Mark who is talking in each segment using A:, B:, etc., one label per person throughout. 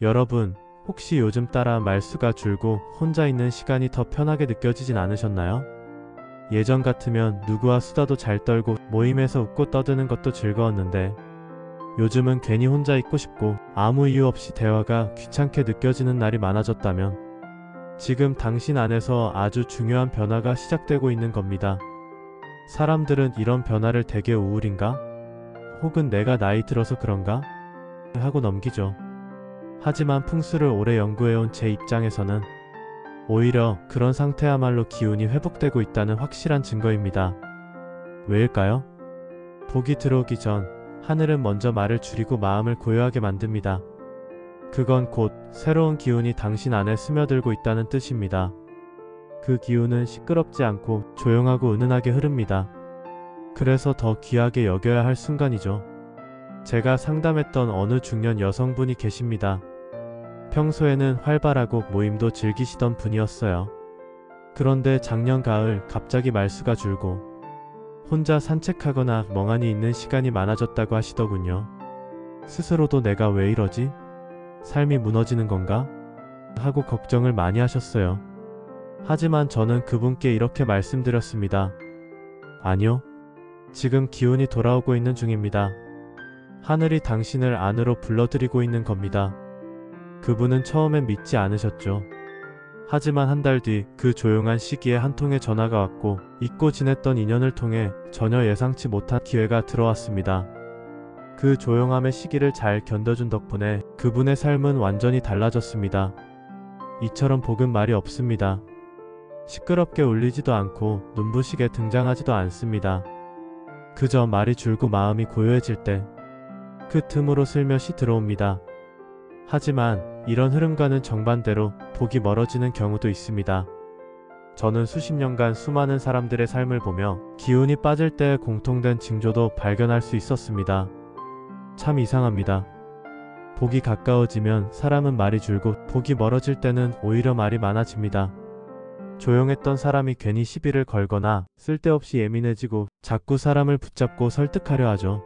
A: 여러분, 혹시 요즘 따라 말수가 줄고 혼자 있는 시간이 더 편하게 느껴지진 않으셨나요? 예전 같으면 누구와 수다도 잘 떨고 모임에서 웃고 떠드는 것도 즐거웠는데 요즘은 괜히 혼자 있고 싶고 아무 이유 없이 대화가 귀찮게 느껴지는 날이 많아졌다면 지금 당신 안에서 아주 중요한 변화가 시작되고 있는 겁니다. 사람들은 이런 변화를 되게 우울인가? 혹은 내가 나이 들어서 그런가? 하고 넘기죠. 하지만 풍수를 오래 연구해온 제 입장에서는 오히려 그런 상태야말로 기운이 회복되고 있다는 확실한 증거입니다. 왜일까요? 복이 들어오기 전 하늘은 먼저 말을 줄이고 마음을 고요하게 만듭니다. 그건 곧 새로운 기운이 당신 안에 스며들고 있다는 뜻입니다. 그 기운은 시끄럽지 않고 조용하고 은은하게 흐릅니다. 그래서 더 귀하게 여겨야 할 순간이죠. 제가 상담했던 어느 중년 여성분이 계십니다. 평소에는 활발하고 모임도 즐기시던 분이었어요. 그런데 작년 가을 갑자기 말수가 줄고 혼자 산책하거나 멍하니 있는 시간이 많아졌다고 하시더군요. 스스로도 내가 왜 이러지? 삶이 무너지는 건가? 하고 걱정을 많이 하셨어요. 하지만 저는 그분께 이렇게 말씀드렸습니다. 아니요. 지금 기운이 돌아오고 있는 중입니다. 하늘이 당신을 안으로 불러들이고 있는 겁니다. 그분은 처음엔 믿지 않으셨죠. 하지만 한 달 뒤 그 조용한 시기에 한 통의 전화가 왔고 잊고 지냈던 인연을 통해 전혀 예상치 못한 기회가 들어왔습니다. 그 조용함의 시기를 잘 견뎌준 덕분에 그분의 삶은 완전히 달라졌습니다. 이처럼 복은 말이 없습니다. 시끄럽게 울리지도 않고 눈부시게 등장하지도 않습니다. 그저 말이 줄고 마음이 고요해질 때 그 틈으로 슬며시 들어옵니다. 하지만 이런 흐름과는 정반대로 복이 멀어지는 경우도 있습니다. 저는 수십 년간 수많은 사람들의 삶을 보며 기운이 빠질 때의 공통된 징조도 발견할 수 있었습니다. 참 이상합니다. 복이 가까워지면 사람은 말이 줄고 복이 멀어질 때는 오히려 말이 많아집니다. 조용했던 사람이 괜히 시비를 걸거나 쓸데없이 예민해지고 자꾸 사람을 붙잡고 설득하려 하죠.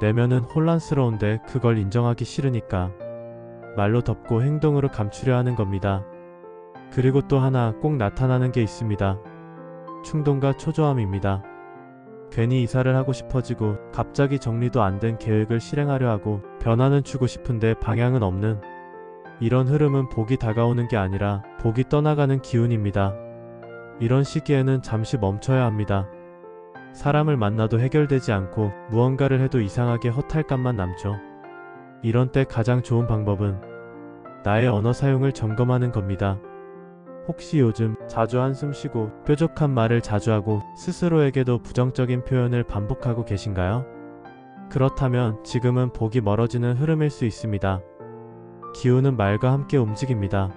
A: 내면은 혼란스러운데 그걸 인정하기 싫으니까 말로 덮고 행동으로 감추려 하는 겁니다. 그리고 또 하나 꼭 나타나는 게 있습니다. 충동과 초조함입니다. 괜히 이사를 하고 싶어지고 갑자기 정리도 안 된 계획을 실행하려 하고 변화는 주고 싶은데 방향은 없는 이런 흐름은 복이 다가오는 게 아니라 복이 떠나가는 기운입니다. 이런 시기에는 잠시 멈춰야 합니다. 사람을 만나도 해결되지 않고 무언가를 해도 이상하게 허탈감만 남죠. 이런 때 가장 좋은 방법은 나의 언어 사용을 점검하는 겁니다. 혹시 요즘 자주 한숨 쉬고 뾰족한 말을 자주 하고 스스로에게도 부정적인 표현을 반복하고 계신가요? 그렇다면 지금은 복이 멀어지는 흐름일 수 있습니다. 기운은 말과 함께 움직입니다.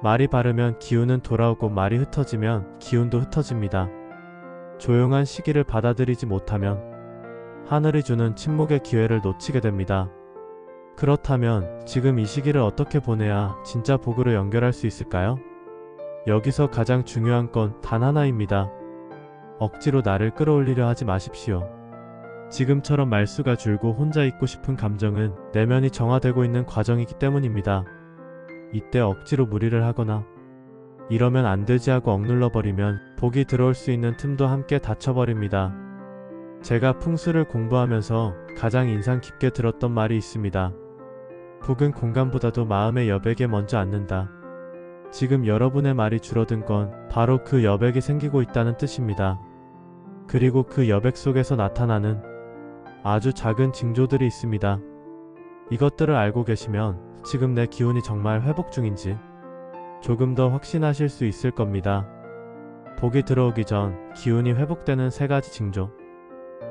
A: 말이 바르면 기운은 돌아오고 말이 흩어지면 기운도 흩어집니다. 조용한 시기를 받아들이지 못하면 하늘이 주는 침묵의 기회를 놓치게 됩니다. 그렇다면 지금 이 시기를 어떻게 보내야 진짜 복으로 연결할 수 있을까요? 여기서 가장 중요한 건 단 하나입니다. 억지로 나를 끌어올리려 하지 마십시오. 지금처럼 말수가 줄고 혼자 있고 싶은 감정은 내면이 정화되고 있는 과정이기 때문입니다. 이때 억지로 무리를 하거나 이러면 안 되지 하고 억눌러 버리면 복이 들어올 수 있는 틈도 함께 닫혀버립니다. 제가 풍수를 공부하면서 가장 인상 깊게 들었던 말이 있습니다. 복은 공간보다도 마음의 여백에 먼저 앉는다. 지금 여러분의 말이 줄어든 건 바로 그 여백이 생기고 있다는 뜻입니다. 그리고 그 여백 속에서 나타나는 아주 작은 징조들이 있습니다. 이것들을 알고 계시면 지금 내 기운이 정말 회복 중인지 조금 더 확신하실 수 있을 겁니다. 복이 들어오기 전 기운이 회복되는 세 가지 징조.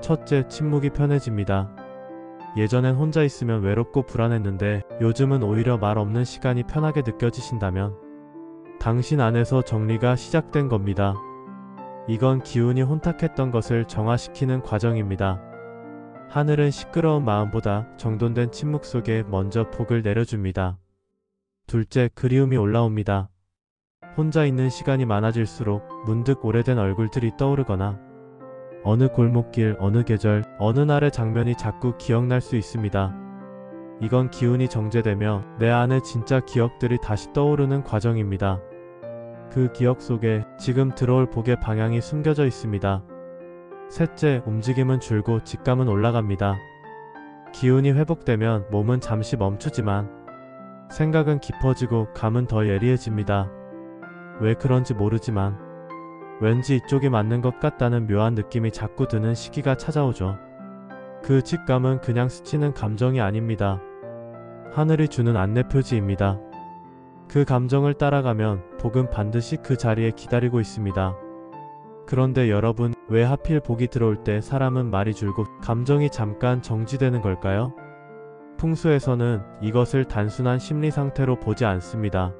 A: 첫째, 침묵이 편해집니다. 예전엔 혼자 있으면 외롭고 불안했는데 요즘은 오히려 말 없는 시간이 편하게 느껴지신다면 당신 안에서 정리가 시작된 겁니다. 이건 기운이 혼탁했던 것을 정화시키는 과정입니다. 하늘은 시끄러운 마음보다 정돈된 침묵 속에 먼저 복을 내려줍니다. 둘째, 그리움이 올라옵니다. 혼자 있는 시간이 많아질수록 문득 오래된 얼굴들이 떠오르거나 어느 골목길, 어느 계절, 어느 날의 장면이 자꾸 기억날 수 있습니다. 이건 기운이 정제되며 내 안에 진짜 기억들이 다시 떠오르는 과정입니다. 그 기억 속에 지금 들어올 복의 방향이 숨겨져 있습니다. 셋째, 움직임은 줄고 직감은 올라갑니다. 기운이 회복되면 몸은 잠시 멈추지만 생각은 깊어지고 감은 더 예리해집니다. 왜 그런지 모르지만 왠지 이쪽이 맞는 것 같다는 묘한 느낌이 자꾸 드는 시기가 찾아오죠. 그 직감은 그냥 스치는 감정이 아닙니다. 하늘이 주는 안내표지입니다. 그 감정을 따라가면 복은 반드시 그 자리에 기다리고 있습니다. 그런데 여러분, 왜 하필 복이 들어올 때 사람은 말이 줄고 감정이 잠깐 정지되는 걸까요? 풍수에서는 이것을 단순한 심리 상태로 보지 않습니다.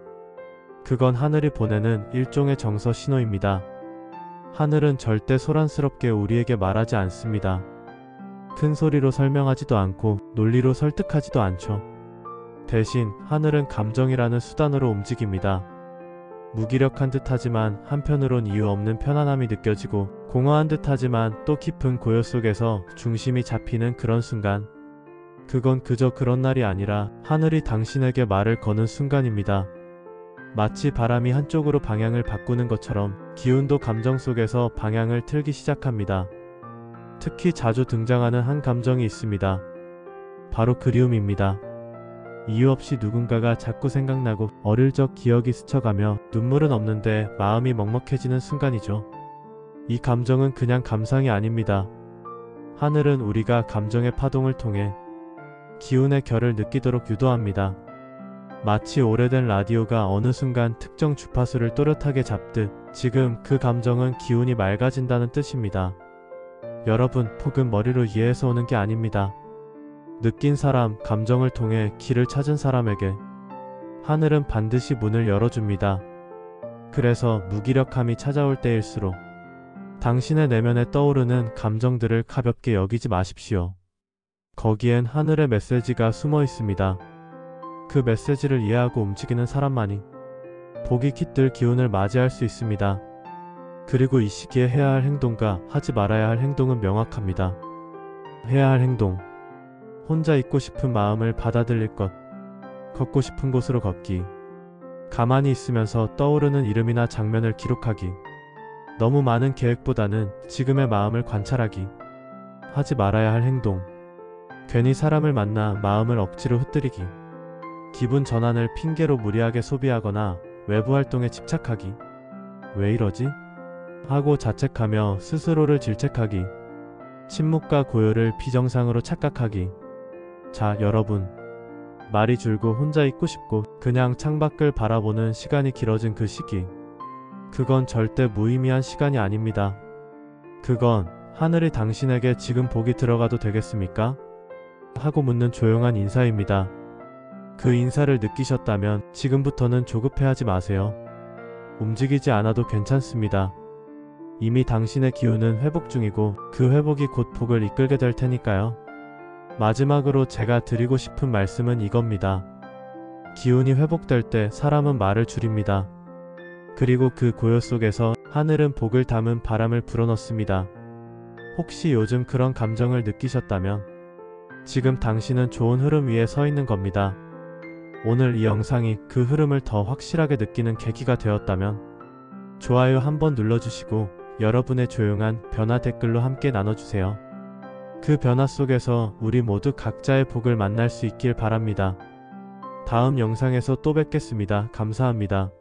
A: 그건 하늘이 보내는 일종의 정서 신호입니다. 하늘은 절대 소란스럽게 우리에게 말하지 않습니다. 큰 소리로 설명하지도 않고 논리로 설득하지도 않죠. 대신 하늘은 감정이라는 수단으로 움직입니다. 무기력한 듯하지만 한편으론 이유 없는 편안함이 느껴지고 공허한 듯하지만 또 깊은 고요 속에서 중심이 잡히는 그런 순간, 그건 그저 그런 날이 아니라 하늘이 당신에게 말을 거는 순간입니다. 마치 바람이 한쪽으로 방향을 바꾸는 것처럼 기운도 감정 속에서 방향을 틀기 시작합니다. 특히 자주 등장하는 한 감정이 있습니다. 바로 그리움입니다. 이유 없이 누군가가 자꾸 생각나고 어릴 적 기억이 스쳐가며 눈물은 없는데 마음이 먹먹해지는 순간이죠. 이 감정은 그냥 감상이 아닙니다. 하늘은 우리가 감정의 파동을 통해 기운의 결을 느끼도록 유도합니다. 마치 오래된 라디오가 어느 순간 특정 주파수를 또렷하게 잡듯 지금 그 감정은 기운이 맑아진다는 뜻입니다. 여러분, 복은 머리로 이해해서 오는 게 아닙니다. 느낀 사람, 감정을 통해 길을 찾은 사람에게 하늘은 반드시 문을 열어줍니다. 그래서 무기력함이 찾아올 때일수록 당신의 내면에 떠오르는 감정들을 가볍게 여기지 마십시오. 거기엔 하늘의 메시지가 숨어 있습니다. 그 메시지를 이해하고 움직이는 사람만이 복이 깃들 기운을 맞이할 수 있습니다. 그리고 이 시기에 해야 할 행동과 하지 말아야 할 행동은 명확합니다. 해야 할 행동: 혼자 있고 싶은 마음을 받아들일 것, 걷고 싶은 곳으로 걷기, 가만히 있으면서 떠오르는 이름이나 장면을 기록하기, 너무 많은 계획보다는 지금의 마음을 관찰하기. 하지 말아야 할 행동: 괜히 사람을 만나 마음을 억지로 흩뜨리기, 기분 전환을 핑계로 무리하게 소비하거나 외부 활동에 집착하기. 왜 이러지? 하고 자책하며 스스로를 질책하기, 침묵과 고요를 비정상으로 착각하기. 자, 여러분, 말이 줄고 혼자 있고 싶고 그냥 창밖을 바라보는 시간이 길어진 그 시기, 그건 절대 무의미한 시간이 아닙니다. 그건 하늘이 당신에게 지금 복이 들어가도 되겠습니까? 하고 묻는 조용한 인사입니다. 그 인사를 느끼셨다면 지금부터는 조급해하지 마세요. 움직이지 않아도 괜찮습니다. 이미 당신의 기운은 회복 중이고 그 회복이 곧 복을 이끌게 될 테니까요. 마지막으로 제가 드리고 싶은 말씀은 이겁니다. 기운이 회복될 때 사람은 말을 줄입니다. 그리고 그 고요 속에서 하늘은 복을 담은 바람을 불어넣습니다. 혹시 요즘 그런 감정을 느끼셨다면 지금 당신은 좋은 흐름 위에 서 있는 겁니다. 오늘 이 영상이 그 흐름을 더 확실하게 느끼는 계기가 되었다면 좋아요 한번 눌러주시고 여러분의 조용한 변화 댓글로 함께 나눠주세요. 그 변화 속에서 우리 모두 각자의 복을 만날 수 있길 바랍니다. 다음 영상에서 또 뵙겠습니다. 감사합니다.